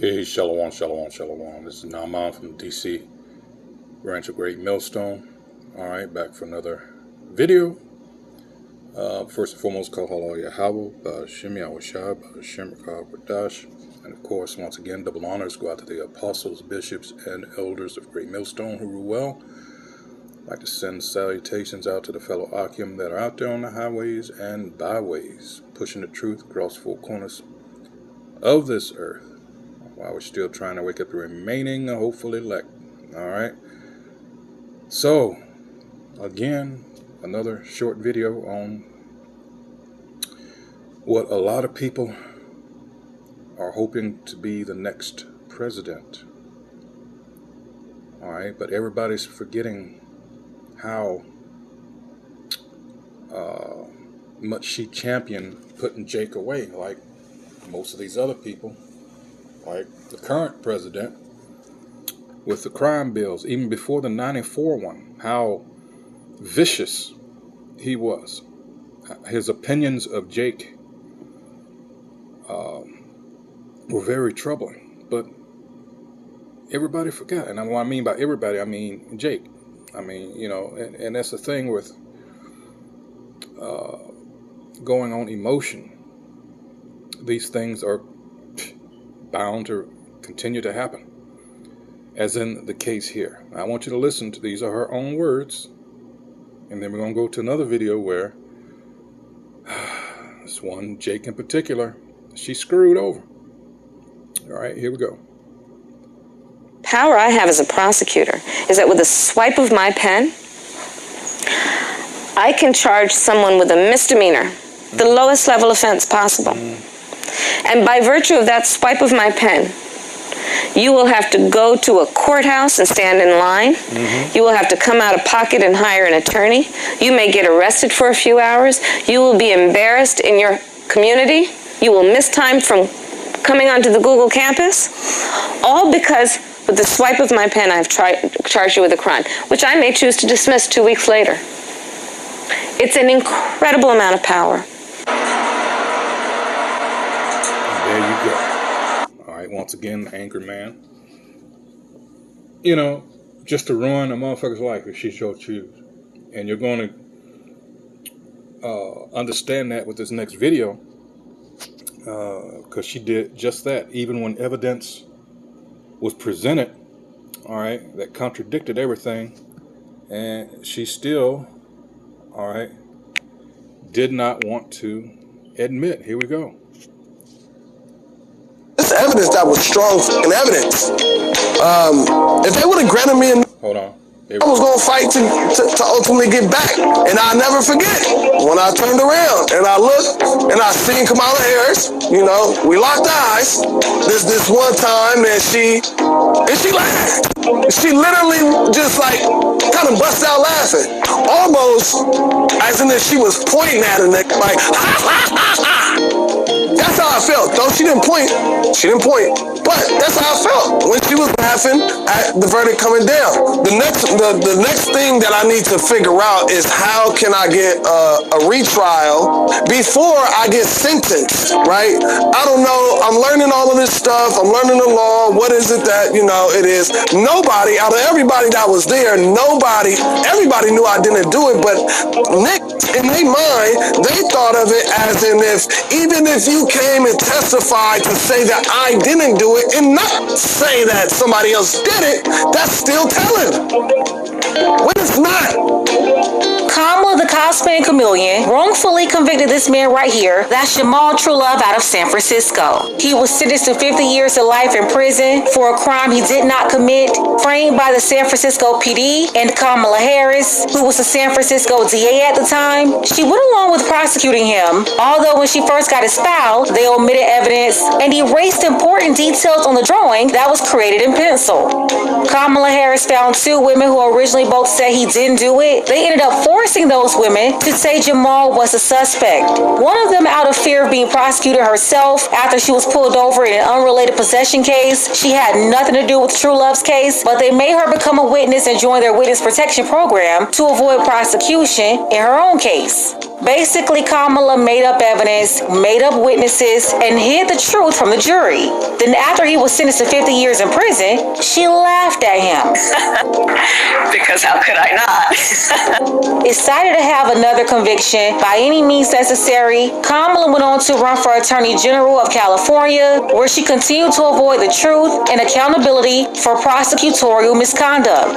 Hey, Shalom, Shalom, Shalom. This is Naaman from DC, Ranch of Great Millstone. Alright, back for another video. First and foremost, Kahala Yahweh, Ba'ashem Yahushua, Ba'ashem Rakah Bradash. And of course, once again, double honors go out to the apostles, bishops, and elders of Great Millstone who rule well. I'd like to send salutations out to the fellow Akim that are out there on the highways and byways, pushing the truth across four corners of this earth, while we're still trying to wake up the remaining hopeful elect. Alright, so again, another short video on what a lot of people are hoping to be the next president. Alright, but everybody's forgetting how much she championed putting Jake away, like most of these other people, like the current president with the crime bills, even before the 94 one, how vicious he was. His opinions of Jake were very troubling, but everybody forgot. And what I mean by everybody, I mean Jake. I mean, you know, and that's the thing with going on emotion. These things are bound to continue to happen, as in the case here. I want you to listen to these are her own words, and then we're going to go to another video where this one, Jake in particular, she screwed over. All right, here we go. Power I have as a prosecutor is that with a swipe of my pen, I can charge someone with a misdemeanor, the lowest level offense possible. And by virtue of that swipe of my pen, you will have to go to a courthouse and stand in line. You will have to come out of pocket and hire an attorney. You may get arrested for a few hours. You will be embarrassed in your community. You will miss time from coming onto the Google campus. All because with the swipe of my pen, I've charged you with a crime, which I may choose to dismiss 2 weeks later. It's an incredible amount of power. There you go. All right, once again, Anchor Man. You know, just to ruin a motherfucker's life if she so choose. And you're going to understand that with this next video, because she did just that. Even when evidence was presented, all right, that contradicted everything, and she still, all right, did not want to admit. Here we go. This evidence that was strong fucking evidence. If they would have granted me Hold on. I was going to fight to ultimately get back. And I'll never forget when I turned around and I looked and I seen Kamala Harris, you know, we locked eyes this one time, and she laughed. She literally just like kind of bust out laughing. Almost as in if she was pointing at a nigga like, ha, ha, ha, ha. That's how I felt. Though she didn't point. But that's how I felt when she was laughing at the verdict coming down. The next thing that I need to figure out is how can I get a retrial before I get sentenced, right? I don't know. I'm learning all of this stuff. I'm learning the law. What is it that, you know, it is? Nobody, out of everybody that was there, everybody knew I didn't do it, but Nick, in their mind, they thought of it as in if, even if you came and testified to say that I didn't do it and not say that somebody else did it, that's still telling. When it's not. Kamala the Cosplay Chameleon wrongfully convicted this man right here. That's Jamal Trulove out of San Francisco. He was sentenced to 50 years to life in prison for a crime he did not commit, framed by the San Francisco PD and Kamala Harris, who was the San Francisco DA at the time. She went along with prosecuting him, although when she first got espoused, they omitted evidence and erased important details on the drawing that was created in pencil. Kamala Harris found 2 women who originally both said he didn't do it. They ended up forcing those women to say Jamal was a suspect. One of them out of fear of being prosecuted herself after she was pulled over in an unrelated possession case. She had nothing to do with Trulove's case, but they made her become a witness and join their witness protection program to avoid prosecution in her own case. Basically, Kamala made up evidence, made up witnesses, and hid the truth from the jury. Then after he was sentenced to 50 years in prison, she laughed at him. Because how could I not? Excited to have another conviction by any means necessary, Kamala went on to run for Attorney General of California, where she continued to avoid the truth and accountability for prosecutorial misconduct.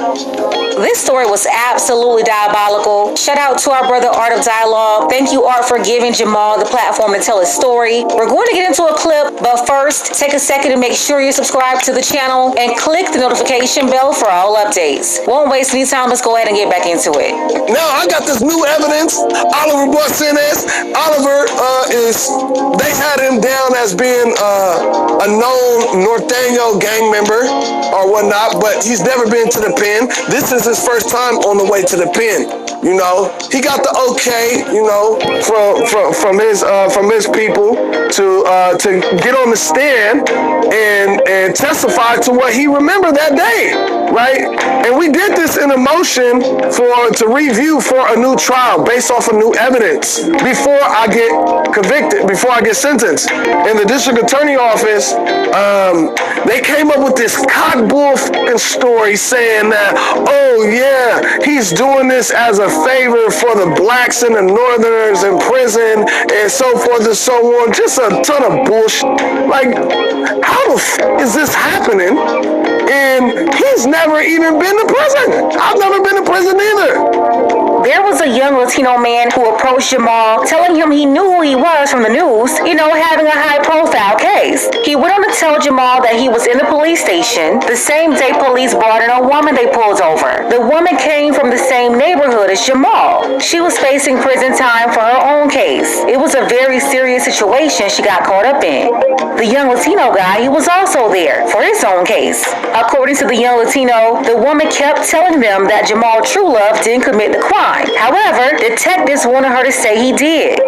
This story was absolutely diabolical. Shout out to our brother Art of Dialogue. Thank you, Art, for giving Jamal the platform to tell his story. We're going to get into a clip, but first, take a second to make sure you're subscribed to the channel and click the notification bell for all updates. Won't waste any time. Let's go ahead and get back into it. Now I got this new evidence. Oliver Barcenas. Oliver they had him down as being a known Norteño gang member or whatnot, but he's never been to the pen. This is his first time on the way to the pen. You know, he got the okay, you know, from his people to get on the stand and testify to what he remembered that day, right? And we did this in a motion to review for a new trial based off of new evidence before I get convicted, before I get sentenced. In the district attorney office, they came up with this cockbull fucking story saying that, oh yeah, he's doing this as a favor for the blacks and the northerners in prison and so forth and so on. Just a ton of bullshit. Like, how the f is this happening? And he's never even been to prison. I've never been to prison either. There was a young Latino man who approached Jamal, telling him he knew who he was from the news, having a high-profile case. He went on to tell Jamal that he was in the police station the same day police brought in a woman they pulled over. The woman came from the same neighborhood as Jamal. She was facing prison time for her own case. It was a very serious situation she got caught up in. The young Latino guy, he was also there for his own case. According to the young Latino, the woman kept telling them that Jamal Truelove didn't commit the crime. However, detectives wanted her to say he did.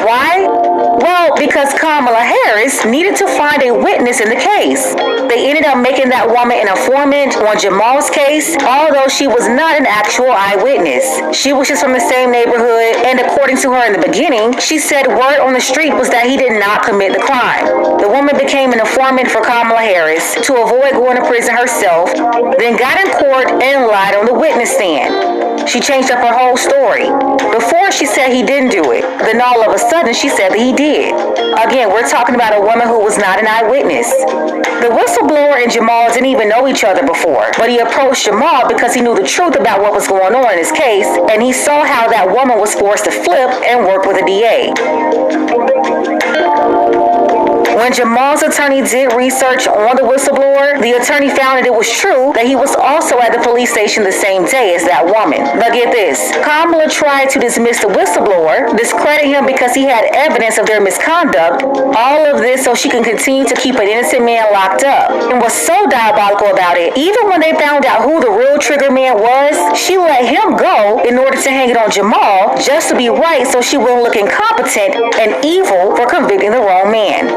Why? Well, because Kamala Harris needed to find a witness in the case. They ended up making that woman an informant on Jamal's case, although she was not an actual eyewitness. She was just from the same neighborhood, and according to her in the beginning, she said word on the street was that he did not commit the crime. The woman became an informant for Kamala Harris to avoid going to prison herself, then got in court and lied on the witness stand. She changed up her whole story. Before, she said he didn't do it. Then all of a sudden, she said that he did. Again, we're talking about a woman who was not an eyewitness. The whistleblower and Jamal didn't even know each other before, but he approached Jamal because he knew the truth about what was going on in his case, and he saw how that woman was forced to flip and work with a DA. When Jamal's attorney did research on the whistleblower, the attorney found that it was true that he was also at the police station the same day as that woman. But get this, Kamala tried to dismiss the whistleblower, discredit him because he had evidence of their misconduct, all of this so she can continue to keep an innocent man locked up. And what's so diabolical about it, even when they found out who the real trigger man was, she let him go in order to hang it on Jamal just to be right so she wouldn't look incompetent and evil for convicting the wrong man.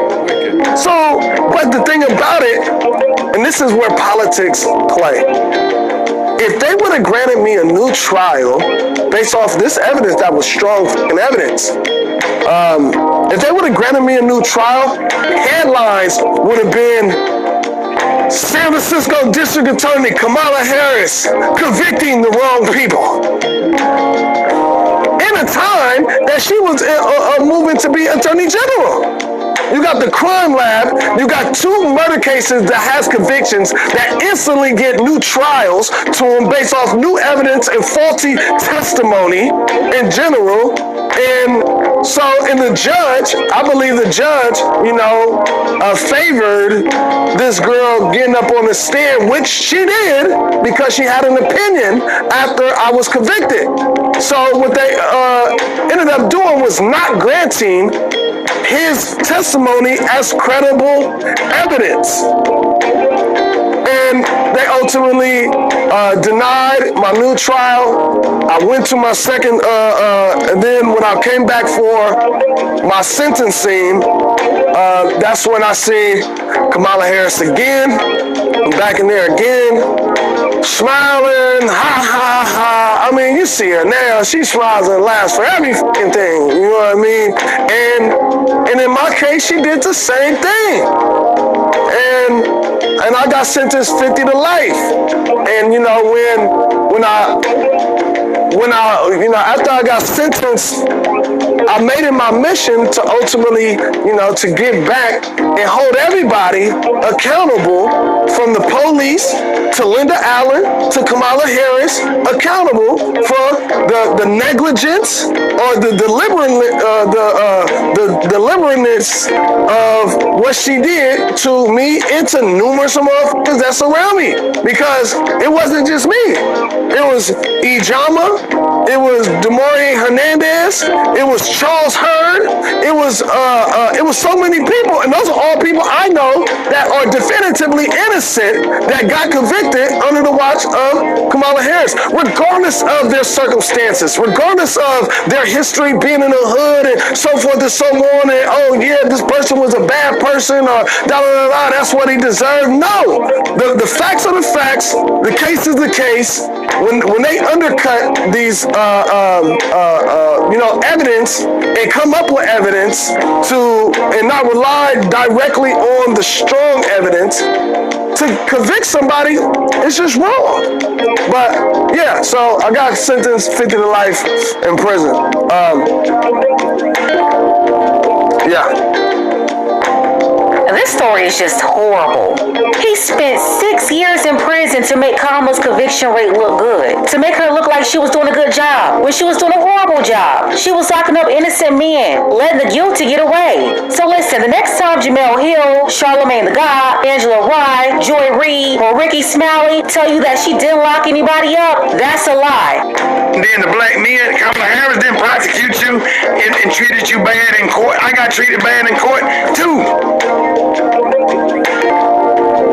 So, but the thing about it, and this is where politics play. If they would have granted me a new trial based off this evidence that was strong fucking evidence, if they would have granted me a new trial, headlines would have been San Francisco District Attorney Kamala Harris convicting the wrong people. In a time that she was moving to be Attorney General. You got the crime lab, you got 2 murder cases that has convictions that instantly get new trials to them based off new evidence and faulty testimony in general. And so, in the judge, I believe the judge, favored this girl getting up on the stand, which she did because she had an opinion after I was convicted. So what they ended up doing was not granting his testimony as credible evidence. And they ultimately denied my new trial. I went to my second, and then when I came back for my sentencing, that's when I see Kamala Harris again. I'm back in there again. smiling, ha ha ha. I mean, you see her now, she smiles and laughs for every fucking thing, you know what I mean? And in my case, she did the same thing. And I got sentenced 50 to life. And you know, when I after I got sentenced, I made it my mission to ultimately, to give back and hold everybody accountable, from the police to Linda Allen to Kamala Harris, accountable for the negligence or the deliberateness of what she did to me and to numerous motherfuckers that's around me. Because it wasn't just me. It was Ijama, it was Demarion Hernandez, it was Charles Hurd, it was so many people, and those are all people I know that are definitively innocent that got convicted under the watch of Kamala Harris, regardless of their circumstances, regardless of their history being in the hood and so forth and so on, and oh yeah, this person was a bad person, or da da da da, that's what he deserved. No, the facts are the facts, the case is the case. When they undercut these evidence and come up with evidence and not rely directly on the strong evidence to convict somebody, it's just wrong. But yeah, so I got sentenced 50 to life in prison. Yeah. This story is just horrible. He spent 6 years in prison to make Kamala's conviction rate look good, to make her look like she was doing a good job, when she was doing a horrible job. She was locking up innocent men, letting the guilty get away. So listen, the next time Jemele Hill, Charlamagne the God, Angela Rye, Joy Reid, or Ricky Smiley tell you that she didn't lock anybody up, that's a lie. Then the black men, Kamala Harris didn't prosecute you and treated you bad in court. I got treated bad in court too.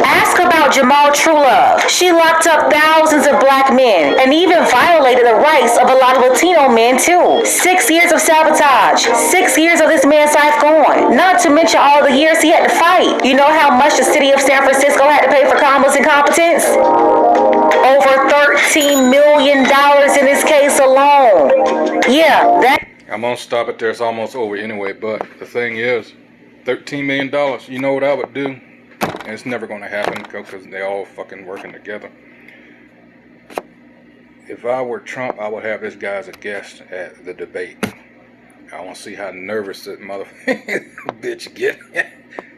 Ask about Jamal Trulove. She locked up thousands of black men and even violated the rights of a lot of Latino men too. 6 years of sabotage. 6 years of this man's life gone. Not to mention all the years he had to fight. You know how much the city of San Francisco had to pay for Kamala's incompetence? Over $13 million in this case alone. Yeah, that... I'm gonna stop it there. It's almost over anyway. But the thing is, $13 million. You know what I would do? And it's never gonna happen because they all fucking working together. If I were Trump, I would have this guy as a guest at the debate. I want to see how nervous that bitch get.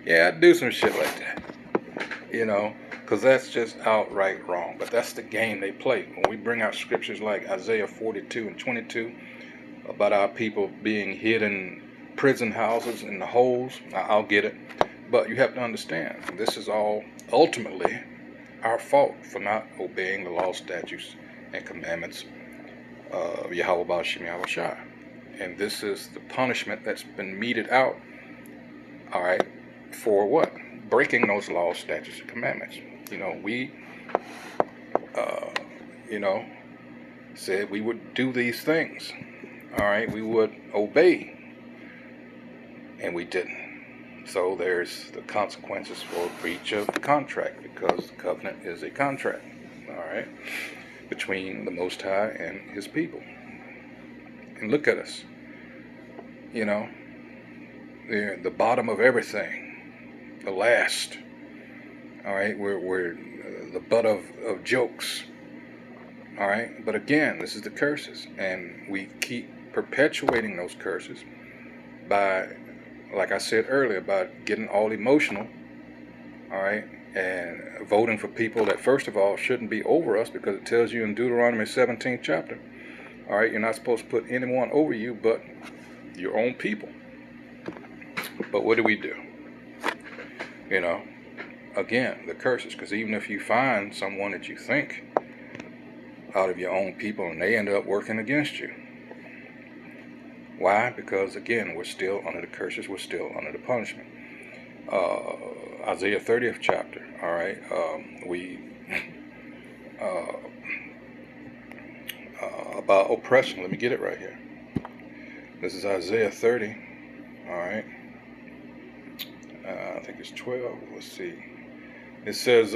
Yeah, I'd do some shit like that. Because that's just outright wrong. But that's the game they play. When we bring out scriptures like Isaiah 42 and 22 about our people being hid in prison houses in the holes, I'll get it. But you have to understand, this is all ultimately our fault for not obeying the law, statutes, and commandments of Yahweh Ba'ashem Yahweh Shai. And this is the punishment that's been meted out, all right, for what? Breaking those laws, statutes, and commandments. We, said we would do these things, all right, we would obey, and we didn't. So there's the consequences for breach of contract, because the covenant is a contract, all right, between the Most High and His people. And look at us, they're the bottom of everything, the last, all right, we're the butt of jokes, all right. But again, this is the curses, and we keep perpetuating those curses by, like I said earlier, about getting all emotional, all right, and voting for people that, first of all, shouldn't be over us, because it tells you in Deuteronomy 17th chapter, all right, you're not supposed to put anyone over you but your own people. But what do? Again, the curses, because even if you find someone that you think out of your own people and they end up working against you. Why? Because, again, we're still under the curses. We're still under the punishment. Isaiah 30th chapter, all right, about oppression. Let me get it right here. This is Isaiah 30, all right. I think it's 12. Let's see. It says,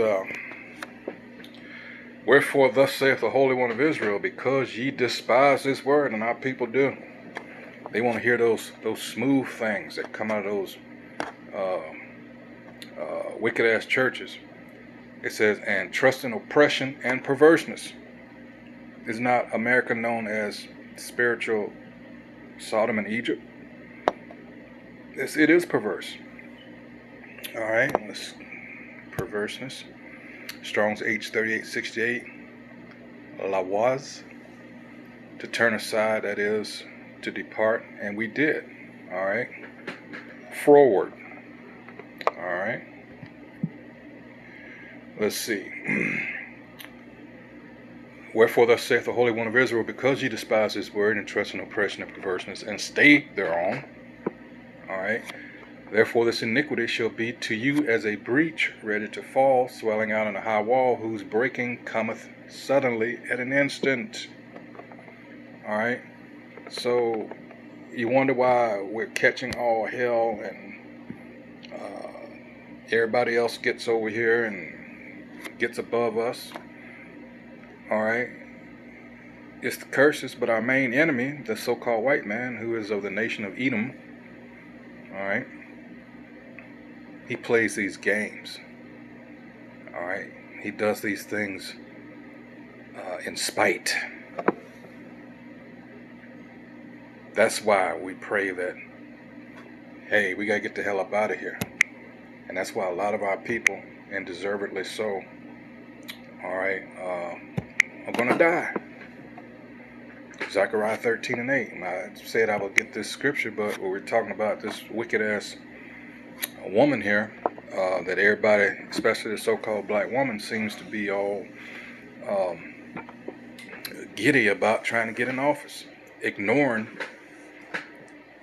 Wherefore thus saith the Holy One of Israel, because ye despise this word, and our people do. They want to hear those smooth things that come out of those wicked ass churches. It says, and trust in oppression and perverseness. Is not America known as spiritual Sodom and Egypt? It is perverse. All right, let's perverseness. Strong's H3868. Lawaz. To turn aside, that is to depart, and we did. All right. Forward. All right. Let's see. Wherefore thus saith the Holy One of Israel, because ye despise his word and trust in oppression and perverseness, and stay thereon. All right. Therefore this iniquity shall be to you as a breach ready to fall, swelling out in a high wall, whose breaking cometh suddenly at an instant. All right. So you wonder why we're catching all hell, and everybody else gets over here and gets above us. All right. It's the curses, but our main enemy, the so-called white man, who is of the nation of Edom, all right, he plays these games. All right. He does these things in spite. That's why we pray that, hey, we got to get the hell up out of here. And that's why a lot of our people, and deservedly so, all right, are going to die. Zechariah 13:8. I said I would get this scripture, but we're talking about this wicked-ass woman here that everybody, especially the so-called black woman, seems to be all giddy about trying to get in office, ignoring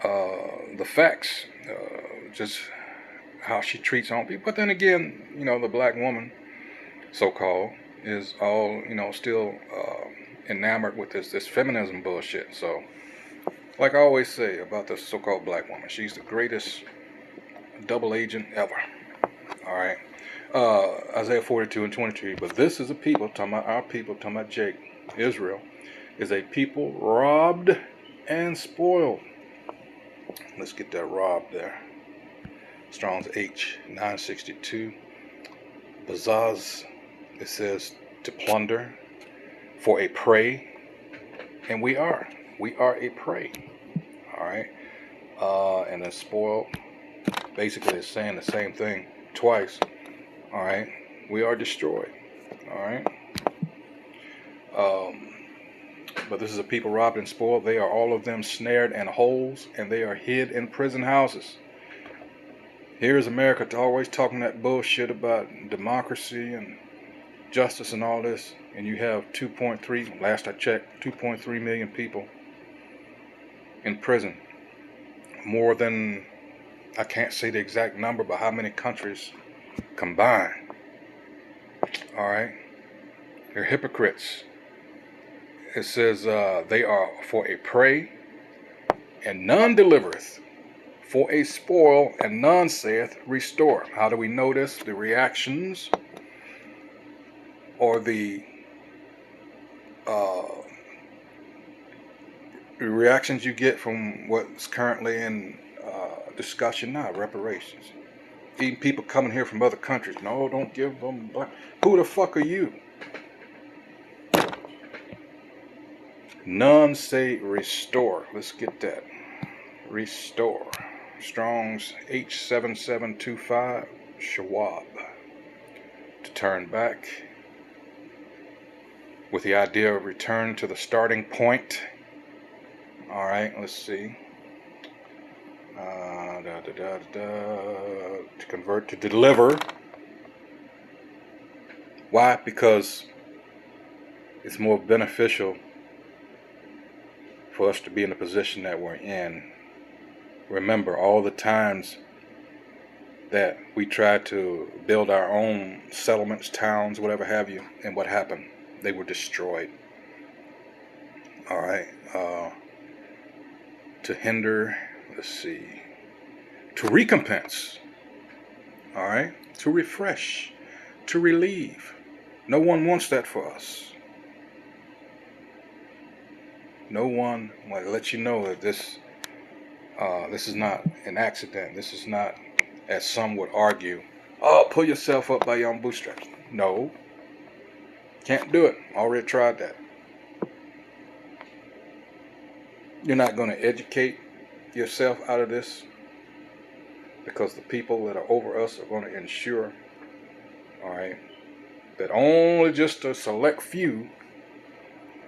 the facts, just how she treats on people. But then again, you know, the black woman, so-called, is all, you know, still enamored with this feminism bullshit. So, like I always say about the so-called black woman, she's the greatest double agent ever. All right. Isaiah 42:23. But this is a people, talking about our people, talking about Jake, Israel, is a people robbed and spoiled. Let's get that robbed there. Strong's H962. Bazaz, it says to plunder, for a prey, and we are a prey. All right. And then spoiled, basically it's saying the same thing twice. All right. We are destroyed. All right. But this is a people robbed and spoiled. They are all of them snared in holes, and they are hid in prison houses. Here's America always talking that bullshit about democracy and justice and all this, and you have 2.3, last I checked, 2.3 million people in prison. More than, I can't say the exact number, but how many countries combined. All right. They're hypocrites. It says they are for a prey, and none delivereth, for a spoil, and none saith restore. How do we know this? The reactions, or the reactions you get from what's currently in discussion now, reparations. Even people coming here from other countries. No, don't give them black. Who the fuck are you? None say restore. Let's get that. Restore. Strong's H7725. Shawab. To turn back. With the idea of return to the starting point. Alright, let's see. To convert to deliver. Why? Because it's more beneficial for us to be in the position that we're in. Remember all the times that we tried to build our own settlements, towns, whatever have you, and what happened? They were destroyed. All right. To hinder, let's see, to recompense. All right. To refresh, to relieve. No one wants that for us. No one want to let you know that this is not an accident. This is not, as some would argue, oh, pull yourself up by your own bootstraps. No. Can't do it. Already tried that. You're not going to educate yourself out of this, because the people that are over us are going to ensure, all right, that only just a select few,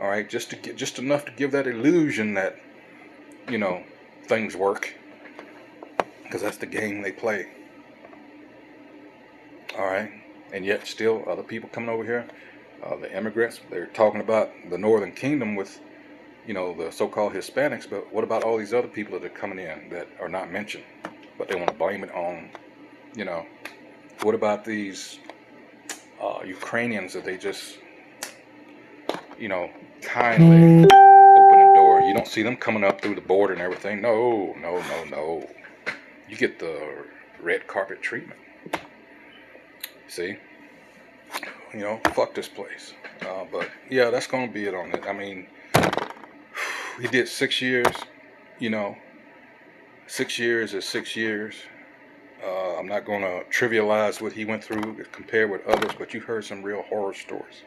all right, just to get just enough to give that illusion that, you know, things work, because that's the game they play. All right, and yet still other people coming over here, the immigrants, they're talking about the Northern Kingdom with, you know, the so-called Hispanics, but what about all these other people that are coming in that are not mentioned, but they want to blame it on, you know, what about these Ukrainians that they just, you know, kindly open the door? You don't see them coming up through the border and everything. No. You get the red carpet treatment. See? You know, fuck this place. But yeah, that's going to be it on it. I mean, he did 6 years, you know. 6 years is 6 years. I'm not going to trivialize what he went through compared with others, but you heard some real horror stories.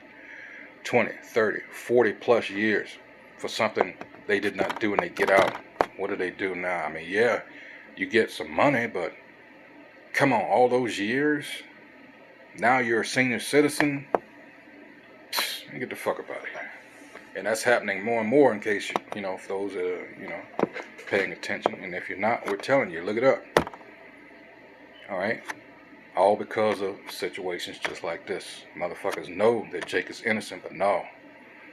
20, 30, 40 plus years for something they did not do, and they get out. What do they do now? I mean, yeah, you get some money, but come on, all those years, now you're a senior citizen. Psst, get the fuck up out of here. And that's happening more and more, in case, you know, for those that are, you know, paying attention. And if you're not, we're telling you, look it up. All right? All because of situations just like this. Motherfuckers know that Jake is innocent, but no.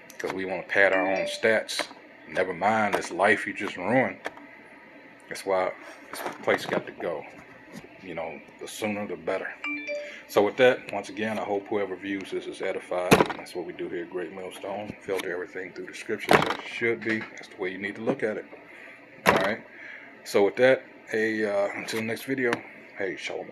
Because we want to pad our own stats. Never mind this life you just ruined. That's why this place got to go. You know, the sooner the better. So with that, once again, I hope whoever views this is edified. That's what we do here at Great Millstone. Filter everything through the scriptures as it should be. That's the way you need to look at it. All right. So with that, hey, until next video, hey, shalom.